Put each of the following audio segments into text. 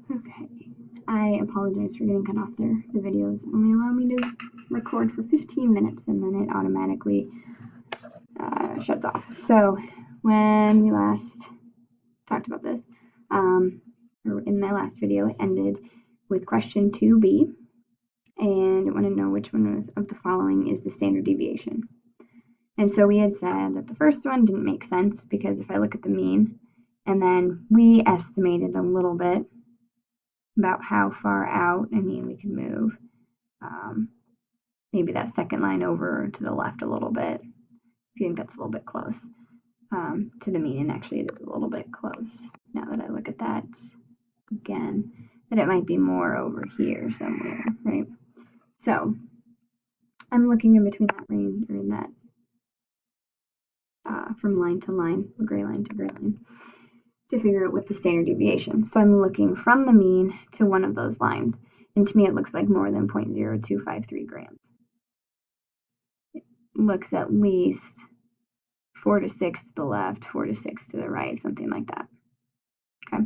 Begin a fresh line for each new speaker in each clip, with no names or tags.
Okay, I apologize for getting cut off there. The videos only allow me to record for 15 minutes and then it automatically shuts off. So when we last talked about this, or in my last video, it ended with question 2b, and I want to know which one of the following is the standard deviation. And so we had said that the first one didn't make sense because if I look at the mean, and then we estimated a little bit about how far out, I mean, we could move maybe that second line over to the left a little bit, if you think that's a little bit close to the mean, and actually it is a little bit close now that I look at that again, that it might be more over here somewhere, right? So I'm looking in between that range, or in that from line to line, gray line to gray line, to figure out what the standard deviation. So I'm looking from the mean to one of those lines, and to me it looks like more than 0.0253 grams. It looks at least 4 to 6 to the left, 4 to 6 to the right, something like that. Okay.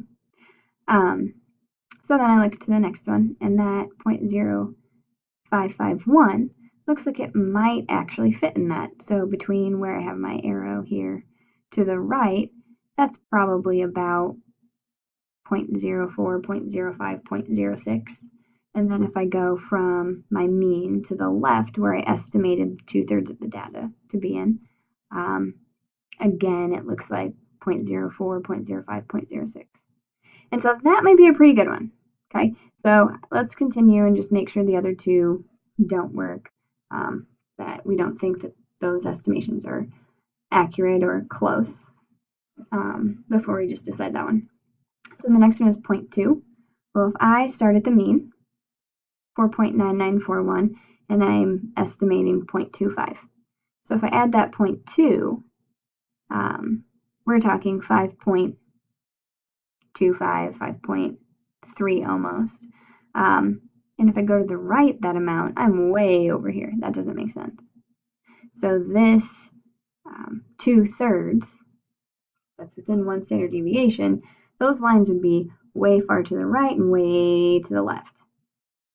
So then I look to the next one, and that 0.0551 looks like it might actually fit in that. So between where I have my arrow here to the right, that's probably about 0.04, 0.05, 0.06. And then if I go from my mean to the left, where I estimated 2/3 of the data to be in, again, it looks like 0.04, 0.05, 0.06. And so that might be a pretty good one. Okay, so let's continue and just make sure the other two don't work, that we don't think that those estimations are accurate or close before we just decide that one. So the next one is 0.2. Well, if I start at the mean, 4.9941, and I'm estimating 0.25. So if I add that 0.2, we're talking 5.25, 5.3 almost. And if I go to the right that amount, I'm way over here. That doesn't make sense. So this 2/3, that's within one standard deviation, those lines would be way far to the right and way to the left.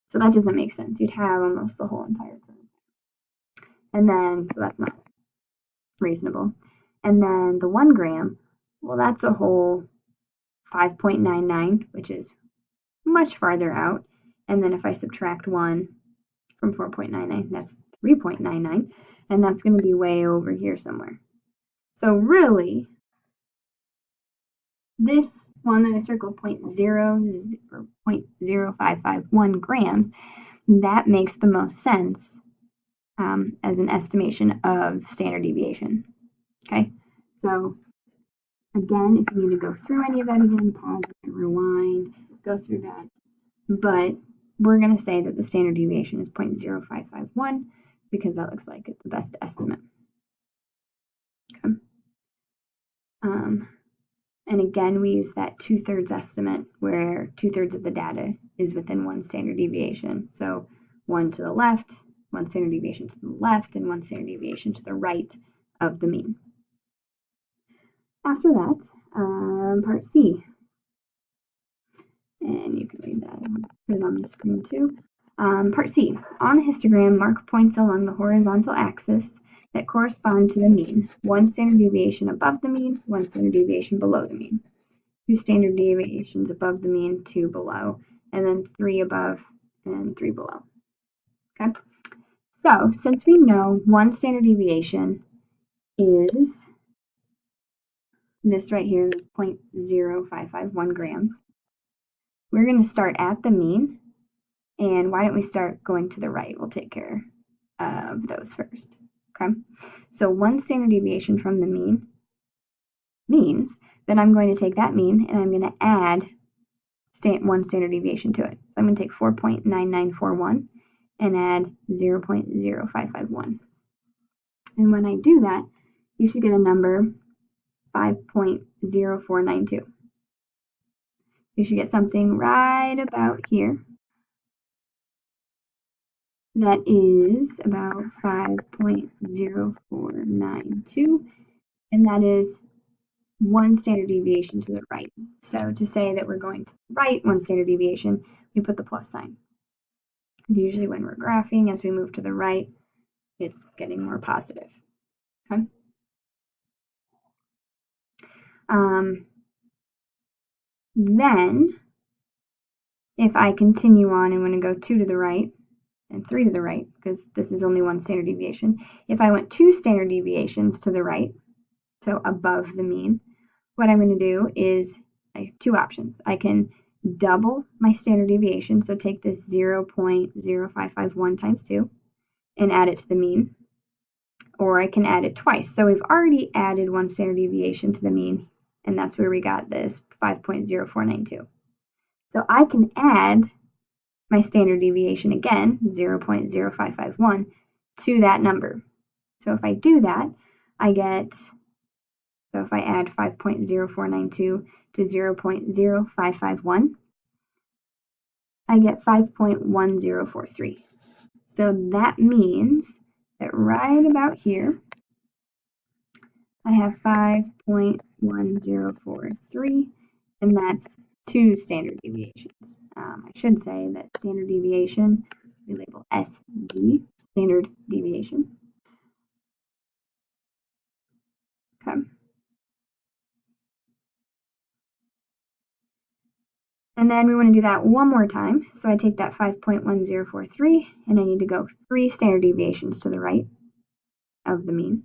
So that doesn't make sense. You'd have almost the whole entire curve. And then, so that's not reasonable. And then the 1 gram, well, that's a whole 5.99, which is much farther out. And then if I subtract 1 from 4.99, that's 3.99, and that's going to be way over here somewhere. So really, this one that I circled, 0.0551 grams, that makes the most sense as an estimation of standard deviation. Okay, so again, if you need to go through any of that again, pause and rewind, go through that. But we're going to say that the standard deviation is 0.0551 because that looks like it's the best estimate. Okay. And again, we use that 2/3 estimate where 2/3 of the data is within one standard deviation. So one to the left, one standard deviation to the left, and one standard deviation to the right of the mean. After that, part C. And you can read that and put it on the screen too. Part C. On the histogram, mark points along the horizontal axis that correspond to the mean. One standard deviation above the mean, one standard deviation below the mean. 2 standard deviations above the mean, 2 below, and then 3 above and 3 below. Okay? So, since we know one standard deviation is this right here, this 0.0551 grams, we're going to start at the mean. And why don't we start going to the right? We'll take care of those first. Okay, so one standard deviation from the mean means that I'm going to take that mean and I'm going to add one standard deviation to it. So I'm going to take 4.9941 and add 0.0551. And when I do that, you should get a number 5.0492. You should get something right about here. That is about 5.0492, and that is one standard deviation to the right. So to say that we're going to the right one standard deviation, we put the plus sign. Because usually when we're graphing, as we move to the right, it's getting more positive. Okay. Then, if I continue on and want to go 2 to the right and 3 to the right, because this is only one standard deviation, if I went 2 standard deviations to the right, so above the mean, what I'm going to do is I have 2 options. I can double my standard deviation, so take this 0.0551 times 2 and add it to the mean, or I can add it twice. So we've already added 1 standard deviation to the mean, and that's where we got this 5.0492. So I can add my standard deviation again, 0.0551, to that number. So if I do that, I get, so if I add 5.0492 to 0.0551, I get 5.1043. So that means that right about here, I have 5.1043, and that's 2 standard deviations. I should say that standard deviation, we label SD, standard deviation. Okay. And then we want to do that one more time. So I take that 5.1043, and I need to go 3 standard deviations to the right of the mean.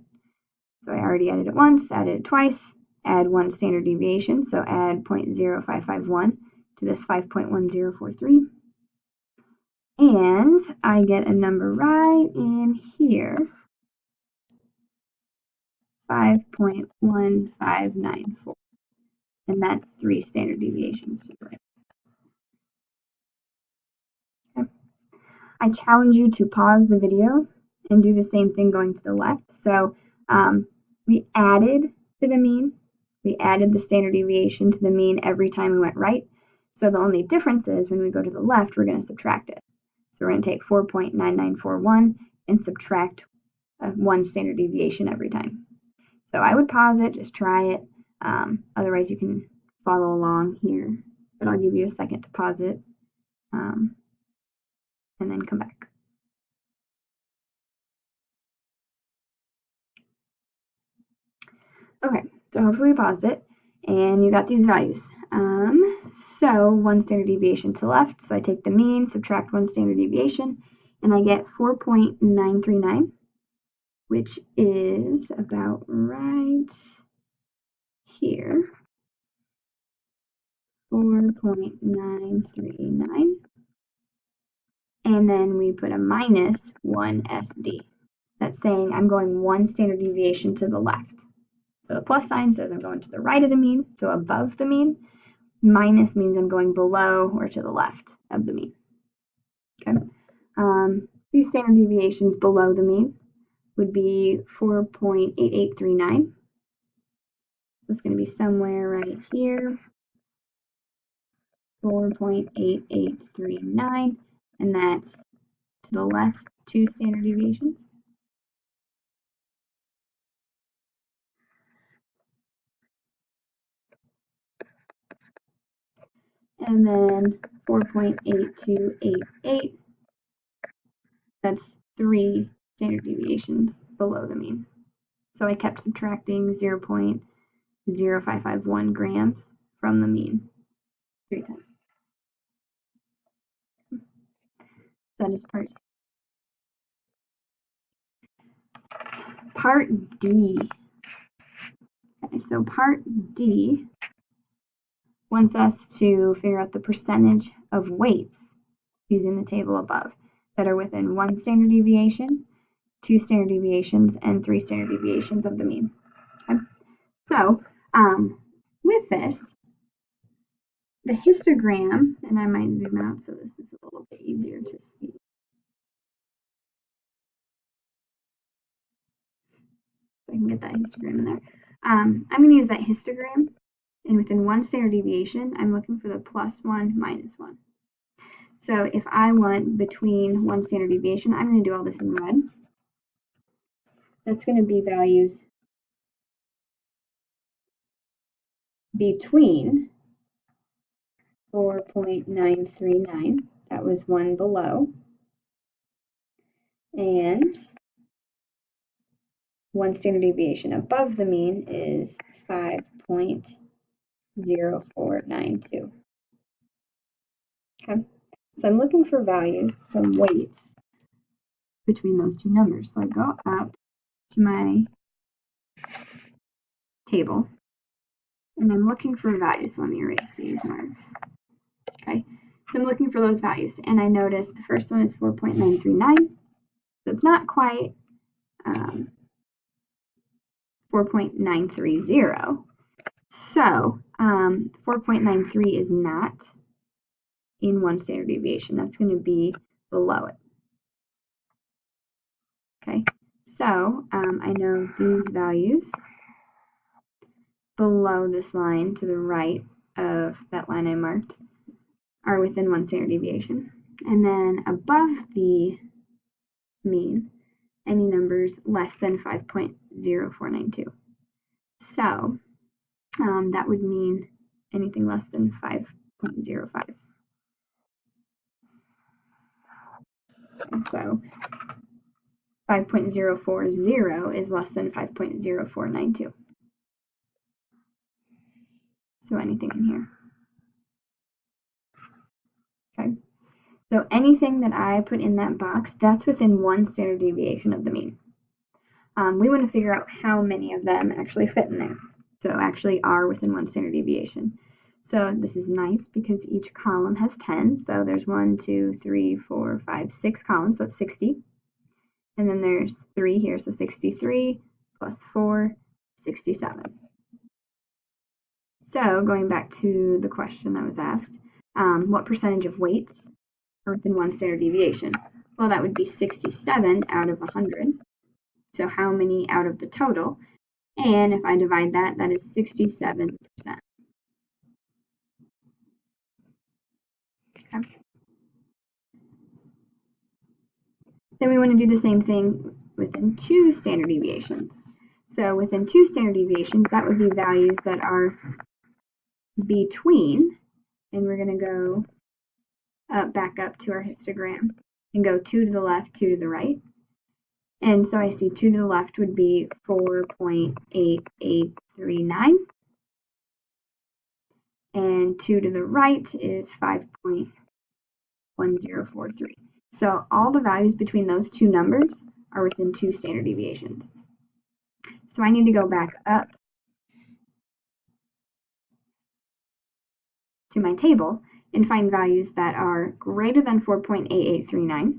So I already added it once, added it twice, add 1 standard deviation, so add 0.0551 to this 5.1043. And I get a number right in here, 5.1594. And that's 3 standard deviations to the right. Okay. I challenge you to pause the video and do the same thing going to the left. So we added to the mean. We added the standard deviation to the mean every time we went right. So the only difference is when we go to the left, we're going to subtract it. So we're going to take 4.9941 and subtract 1 standard deviation every time. So I would pause it, just try it. Otherwise, you can follow along here, but I'll give you a second to pause it and then come back. Okay, so hopefully you paused it and you got these values. So 1 standard deviation to the left, so I take the mean, subtract 1 standard deviation, and I get 4.939, which is about right here, 4.939. And then we put a minus 1 SD. That's saying I'm going 1 standard deviation to the left. So the plus sign says I'm going to the right of the mean, so above the mean. Minus means I'm going below or to the left of the mean. Okay. These standard deviations below the mean would be 4.8839. So it's going to be somewhere right here, 4.8839, and that's to the left 2 standard deviations. And then 4.8288, that's 3 standard deviations below the mean. So I kept subtracting 0.0551 grams from the mean 3 times. That is part C. Part D. Okay, so part D wants us to figure out the percentage of weights using the table above that are within 1 standard deviation, 2 standard deviations, and 3 standard deviations of the mean. Okay? So with this, the histogram, and I might zoom out so this is a little bit easier to see. I can get that histogram in there. I'm going to use that histogram, and within 1 standard deviation, I'm looking for the +1, -1. So if I want between 1 standard deviation, I'm going to do all this in red. That's going to be values between 4.939, that was one below, and one standard deviation above the mean is 5.0492. Okay, so I'm looking for values, some weights between those two numbers. So I go up to my table and I'm looking for values. So let me erase these marks. Okay, so I'm looking for those values and I notice the first one is 4.939. So it's not quite 4.930. So 4.93 is not in one standard deviation. That's going to be below it. Okay, so I know these values below this line to the right of that line I marked are within one standard deviation. And then above the mean, any numbers less than 5.0492. So that would mean anything less than 5.05. And so 5.040 is less than 5.0492. So anything in here. Okay. So anything that I put in that box, that's within one standard deviation of the mean. We want to figure out how many of them actually fit in there. So actually are within one standard deviation. So this is nice because each column has 10. So there's 1, 2, 3, 4, 5, 6 columns, so that's 60. And then there's 3 here, so 63 plus 4, 67. So going back to the question that was asked, what percentage of weights are within one standard deviation? Well, that would be 67 out of 100. So how many out of the total? And if I divide that, that is 67%. Okay. Then we want to do the same thing within 2 standard deviations. So within 2 standard deviations, that would be values that are between, and we're going to go back up to our histogram and go 2 to the left, 2 to the right. And so I see 2 to the left would be 4.8839. And 2 to the right is 5.1043. So all the values between those two numbers are within 2 standard deviations. So I need to go back up to my table and find values that are greater than 4.8839.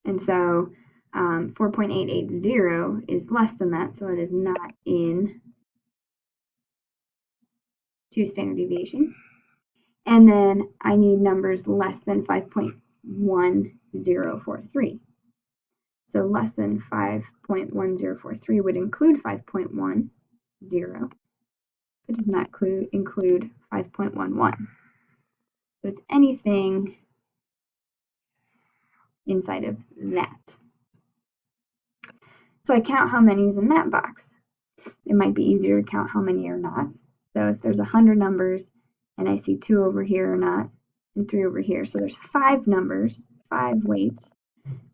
And so 4.880 is less than that, so it is not in 2 standard deviations. And then I need numbers less than 5.1043. So less than 5.1043 would include 5.10, but does not include 5.11. So it's anything inside of that. So I count how many is in that box. It might be easier to count how many are not. So if there's 100 numbers and I see 2 over here or not, and 3 over here. So there's 5 numbers, 5 weights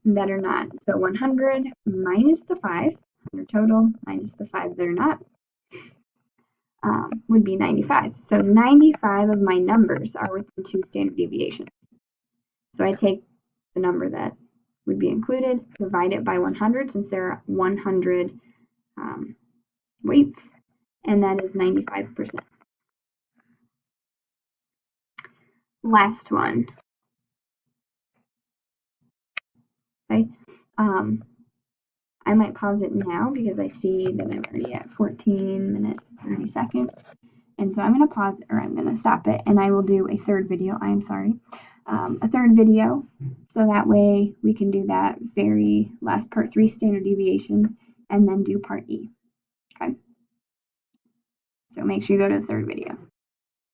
that are not. So 100 minus the 5, 100 total minus the 5 that are not, would be 95. So 95 of my numbers are within 2 standard deviations. So I take the number that would be included, divide it by 100 since there are 100 weights, and that is 95%. Last one. Okay. I might pause it now because I see that I'm already at 14 minutes, 30 seconds. And so I'm going to pause, or I'm going to stop it, and I will do a third video. I am sorry. A third video, so that way we can do that very last part 3 standard deviations, and then do part E. Okay. So make sure you go to the third video.